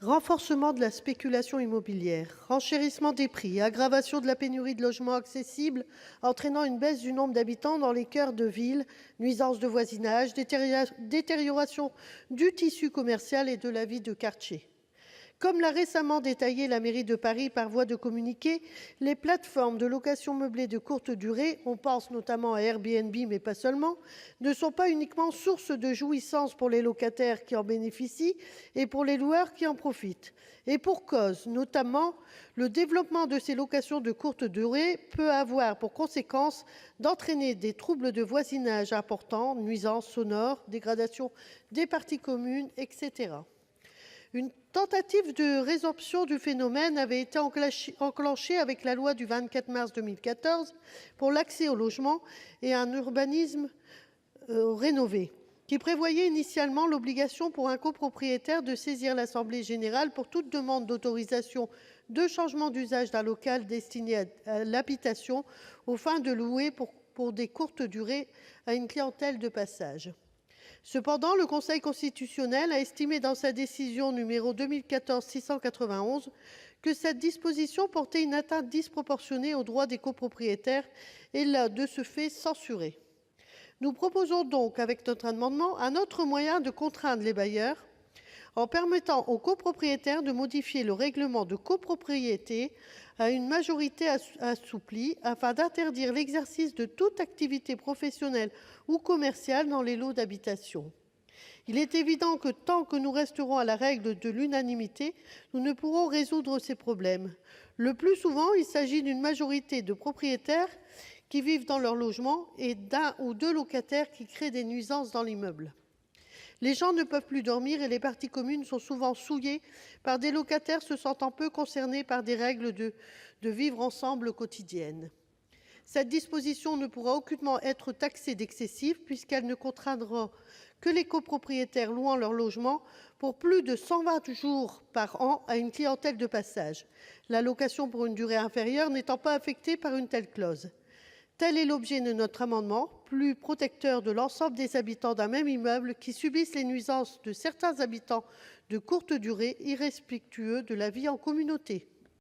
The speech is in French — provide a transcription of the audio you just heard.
Renforcement de la spéculation immobilière, renchérissement des prix, aggravation de la pénurie de logements accessibles entraînant une baisse du nombre d'habitants dans les cœurs de ville, nuisances de voisinage, détérioration du tissu commercial et de la vie de quartier. Comme l'a récemment détaillé la mairie de Paris par voie de communiqué, les plateformes de location meublée de courte durée, on pense notamment à Airbnb mais pas seulement, ne sont pas uniquement source de jouissance pour les locataires qui en bénéficient et pour les loueurs qui en profitent. Et pour cause, notamment, le développement de ces locations de courte durée peut avoir pour conséquence d'entraîner des troubles de voisinage importants, nuisances sonores, dégradation des parties communes, etc. Une tentative de résorption du phénomène avait été enclenchée avec la loi du 24 mars 2014 pour l'accès au logement et un urbanisme rénové, qui prévoyait initialement l'obligation pour un copropriétaire de saisir l'assemblée générale pour toute demande d'autorisation de changement d'usage d'un local destiné à l'habitation aux fins de louer pour des courtes durées à une clientèle de passage. Cependant, le Conseil constitutionnel a estimé dans sa décision n° 2014-691 que cette disposition portait une atteinte disproportionnée aux droits des copropriétaires et l'a, de ce fait, censurée. Nous proposons donc, avec notre amendement, un autre moyen de contraindre les bailleurs en permettant aux copropriétaires de modifier le règlement de copropriété à une majorité assouplie afin d'interdire l'exercice de toute activité professionnelle ou commerciale dans les lots d'habitation. Il est évident que tant que nous resterons à la règle de l'unanimité, nous ne pourrons résoudre ces problèmes. Le plus souvent, il s'agit d'une majorité de propriétaires qui vivent dans leur logement et d'un ou deux locataires qui créent des nuisances dans l'immeuble. Les gens ne peuvent plus dormir et les parties communes sont souvent souillées par des locataires se sentant peu concernés par des règles de vivre ensemble quotidiennes. Cette disposition ne pourra aucunement être taxée d'excessive puisqu'elle ne contraindra que les copropriétaires louant leur logement pour plus de 120 jours par an à une clientèle de passage, la location pour une durée inférieure n'étant pas affectée par une telle clause. Tel est l'objet de notre amendement, plus protecteur de l'ensemble des habitants d'un même immeuble qui subissent les nuisances de certains habitants de courte durée, irrespectueux de la vie en communauté.